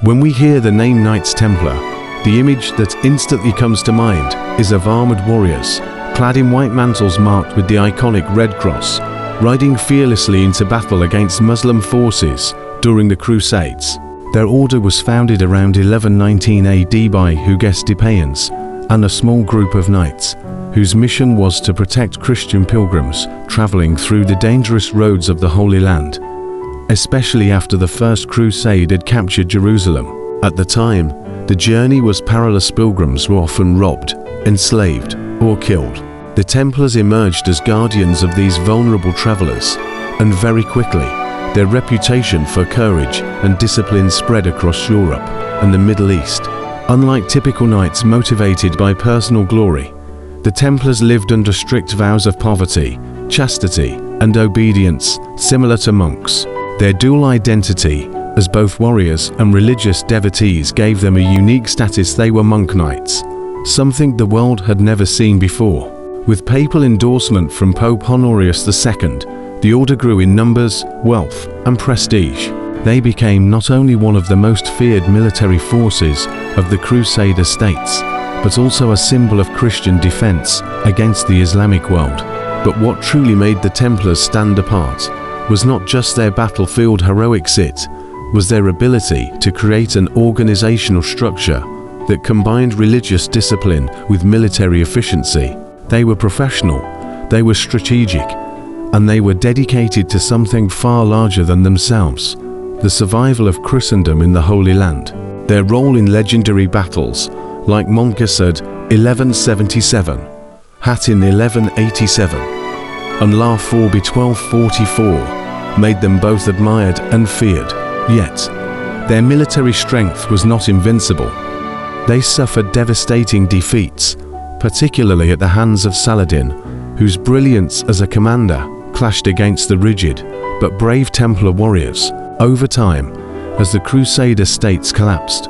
When we hear the name Knights Templar, the image that instantly comes to mind is of armored warriors, clad in white mantles marked with the iconic Red Cross, riding fearlessly into battle against Muslim forces during the Crusades. Their order was founded around 1119 AD by Hugues de Payens and a small group of knights, whose mission was to protect Christian pilgrims traveling through the dangerous roads of the Holy Land, especially after the First Crusade had captured Jerusalem. At the time, the journey was perilous. Pilgrims were often robbed, enslaved, or killed. The Templars emerged as guardians of these vulnerable travelers, and very quickly, their reputation for courage and discipline spread across Europe and the Middle East. Unlike typical knights motivated by personal glory, the Templars lived under strict vows of poverty, chastity, and obedience, similar to monks. Their dual identity as both warriors and religious devotees gave them a unique status. They were monk knights, something the world had never seen before. With papal endorsement from Pope Honorius II, the order grew in numbers, wealth, and prestige. They became not only one of the most feared military forces of the Crusader states, but also a symbol of Christian defense against the Islamic world. But what truly made the Templars stand apart was not just their battlefield heroics, it was their ability to create an organizational structure that combined religious discipline with military efficiency. They were professional, they were strategic, and they were dedicated to something far larger than themselves: the survival of Christendom in the Holy Land. Their role in legendary battles, like Montgersard 1177, Hattin 1187, and La Forbe 1244, made them both admired and feared. Yet, their military strength was not invincible. They suffered devastating defeats, particularly at the hands of Saladin, whose brilliance as a commander clashed against the rigid but brave Templar warriors. Over time, as the Crusader states collapsed,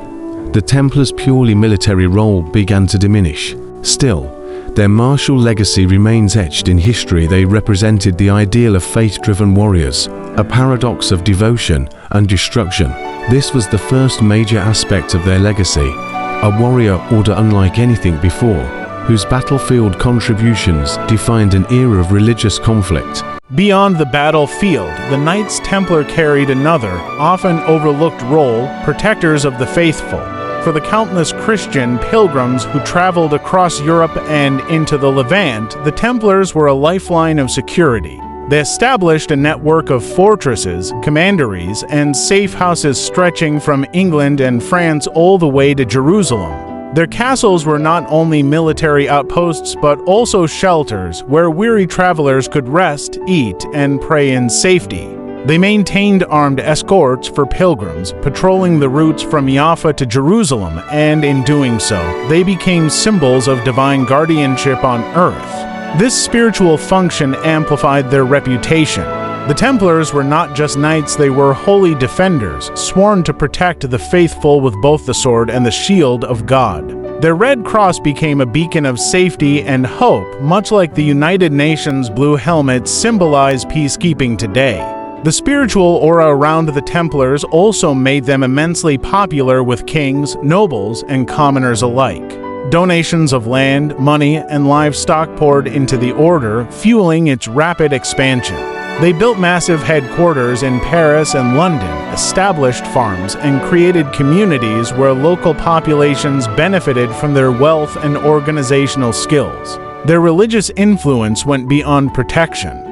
the Templars' purely military role began to diminish. Still, their martial legacy remains etched in history. They represented the ideal of faith-driven warriors, a paradox of devotion and destruction. This was the first major aspect of their legacy, a warrior order unlike anything before, whose battlefield contributions defined an era of religious conflict. Beyond the battlefield, the Knights Templar carried another, often overlooked role: protectors of the faithful. For the countless Christian pilgrims who traveled across Europe and into the Levant, the Templars were a lifeline of security. They established a network of fortresses, commanderies, and safe houses stretching from England and France all the way to Jerusalem. Their castles were not only military outposts but also shelters where weary travelers could rest, eat, and pray in safety. They maintained armed escorts for pilgrims, patrolling the routes from Jaffa to Jerusalem, and in doing so, they became symbols of divine guardianship on earth. This spiritual function amplified their reputation. The Templars were not just knights, they were holy defenders, sworn to protect the faithful with both the sword and the shield of God. Their red cross became a beacon of safety and hope, much like the United Nations blue helmets symbolize peacekeeping today. The spiritual aura around the Templars also made them immensely popular with kings, nobles, and commoners alike. Donations of land, money, and livestock poured into the order, fueling its rapid expansion. They built massive headquarters in Paris and London, established farms, and created communities where local populations benefited from their wealth and organizational skills. Their religious influence went beyond protection.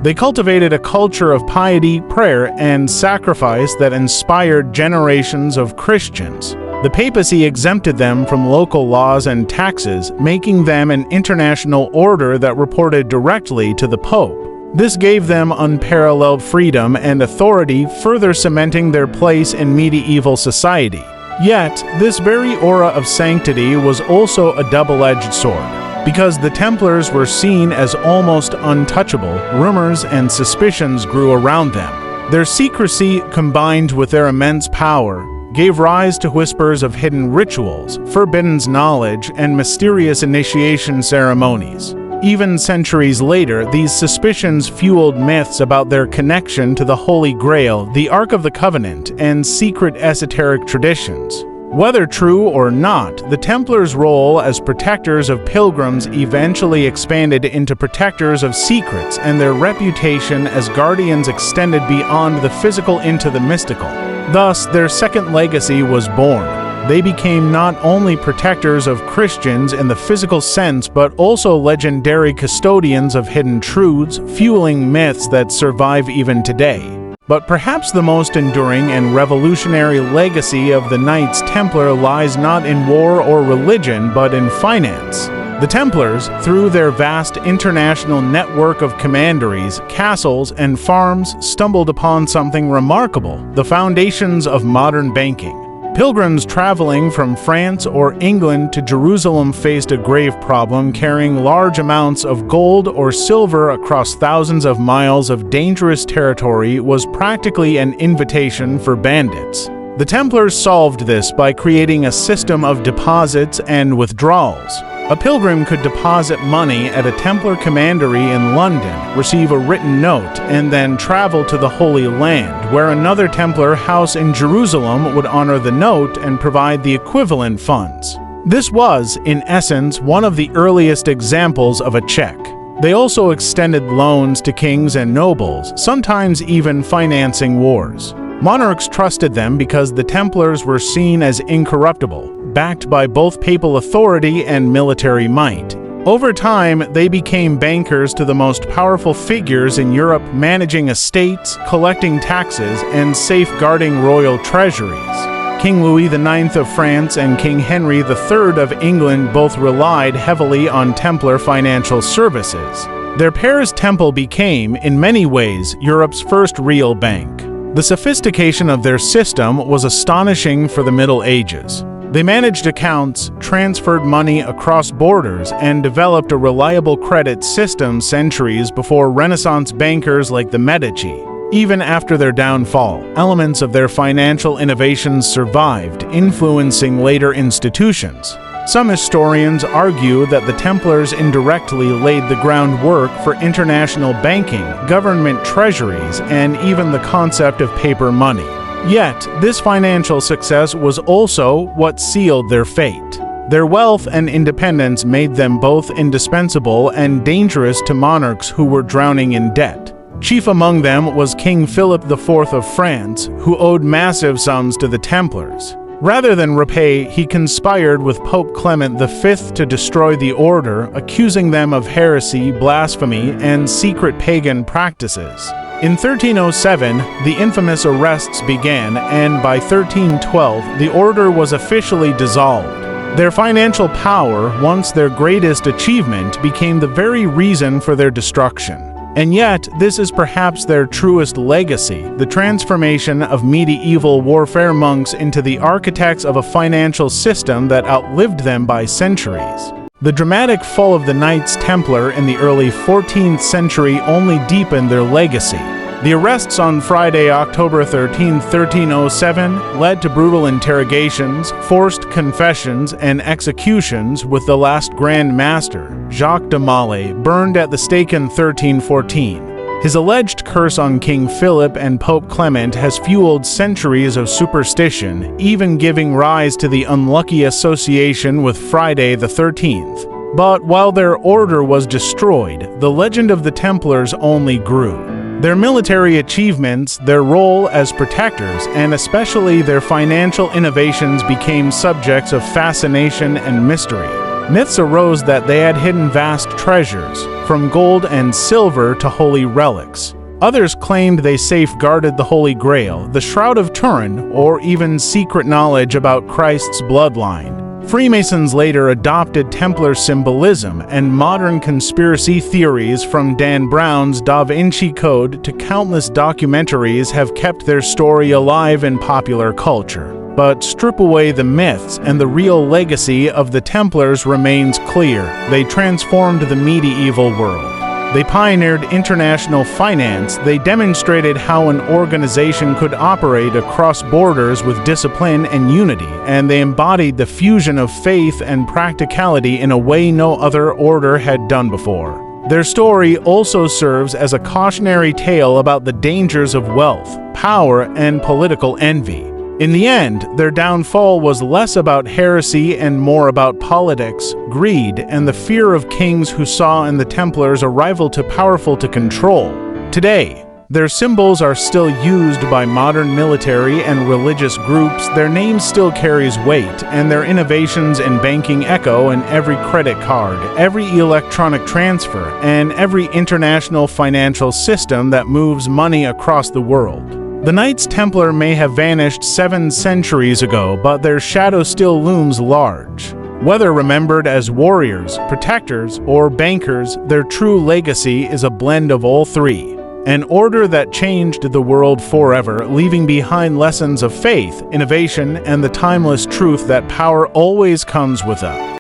They cultivated a culture of piety, prayer, and sacrifice that inspired generations of Christians. The papacy exempted them from local laws and taxes, making them an international order that reported directly to the Pope. This gave them unparalleled freedom and authority, further cementing their place in medieval society. Yet, this very aura of sanctity was also a double-edged sword. Because the Templars were seen as almost untouchable, rumors and suspicions grew around them. Their secrecy, combined with their immense power, gave rise to whispers of hidden rituals, forbidden knowledge, and mysterious initiation ceremonies. Even centuries later, these suspicions fueled myths about their connection to the Holy Grail, the Ark of the Covenant, and secret esoteric traditions. Whether true or not, the Templars' role as protectors of pilgrims eventually expanded into protectors of secrets, and their reputation as guardians extended beyond the physical into the mystical. Thus, their second legacy was born. They became not only protectors of Christians in the physical sense, but also legendary custodians of hidden truths, fueling myths that survive even today. But perhaps the most enduring and revolutionary legacy of the Knights Templar lies not in war or religion, but in finance. The Templars, through their vast international network of commanderies, castles, and farms, stumbled upon something remarkable: the foundations of modern banking. Pilgrims traveling from France or England to Jerusalem faced a grave problem: carrying large amounts of gold or silver across thousands of miles of dangerous territory was practically an invitation for bandits. The Templars solved this by creating a system of deposits and withdrawals. A pilgrim could deposit money at a Templar commandery in London, receive a written note, and then travel to the Holy Land, where another Templar house in Jerusalem would honor the note and provide the equivalent funds. This was, in essence, one of the earliest examples of a check. They also extended loans to kings and nobles, sometimes even financing wars. Monarchs trusted them because the Templars were seen as incorruptible, backed by both papal authority and military might. Over time, they became bankers to the most powerful figures in Europe, managing estates, collecting taxes, and safeguarding royal treasuries. King Louis IX of France and King Henry III of England both relied heavily on Templar financial services. Their Pairs Temple became, in many ways, Europe's first real bank. The sophistication of their system was astonishing for the Middle Ages. They managed accounts, transferred money across borders, and developed a reliable credit system centuries before Renaissance bankers like the Medici. Even after their downfall, elements of their financial innovations survived, influencing later institutions. Some historians argue that the Templars indirectly laid the groundwork for international banking, government treasuries, and even the concept of paper money. Yet, this financial success was also what sealed their fate. Their wealth and independence made them both indispensable and dangerous to monarchs who were drowning in debt. Chief among them was King Philip IV of France, who owed massive sums to the Templars. Rather than repay, he conspired with Pope Clement V to destroy the order, accusing them of heresy, blasphemy, and secret pagan practices. In 1307, the infamous arrests began, and by 1312, the order was officially dissolved. Their financial power, once their greatest achievement, became the very reason for their destruction. And yet, this is perhaps their truest legacy: the transformation of medieval warfare monks into the architects of a financial system that outlived them by centuries. The dramatic fall of the Knights Templar in the early 14th century only deepened their legacy. The arrests on Friday, October 13, 1307, led to brutal interrogations, forced confessions, and executions, with the last Grand Master, Jacques de Molay, burned at the stake in 1314. His alleged curse on King Philip and Pope Clement has fueled centuries of superstition, even giving rise to the unlucky association with Friday the 13th. But while their order was destroyed, the legend of the Templars only grew. Their military achievements, their role as protectors, and especially their financial innovations became subjects of fascination and mystery. Myths arose that they had hidden vast treasures, from gold and silver to holy relics. Others claimed they safeguarded the Holy Grail, the Shroud of Turin, or even secret knowledge about Christ's bloodline. Freemasons later adopted Templar symbolism, and modern conspiracy theories, from Dan Brown's Da Vinci Code to countless documentaries, have kept their story alive in popular culture. But strip away the myths, and the real legacy of the Templars remains clear: they transformed the medieval world. They pioneered international finance, they demonstrated how an organization could operate across borders with discipline and unity, and they embodied the fusion of faith and practicality in a way no other order had done before. Their story also serves as a cautionary tale about the dangers of wealth, power, and political envy. In the end, their downfall was less about heresy and more about politics, greed, and the fear of kings who saw in the Templars a rival too powerful to control. Today, their symbols are still used by modern military and religious groups, their name still carries weight, and their innovations in banking echo in every credit card, every electronic transfer, and every international financial system that moves money across the world. The Knights Templar may have vanished 7 centuries ago, but their shadow still looms large. Whether remembered as warriors, protectors, or bankers, their true legacy is a blend of all three. An order that changed the world forever, leaving behind lessons of faith, innovation, and the timeless truth that power always comes with us.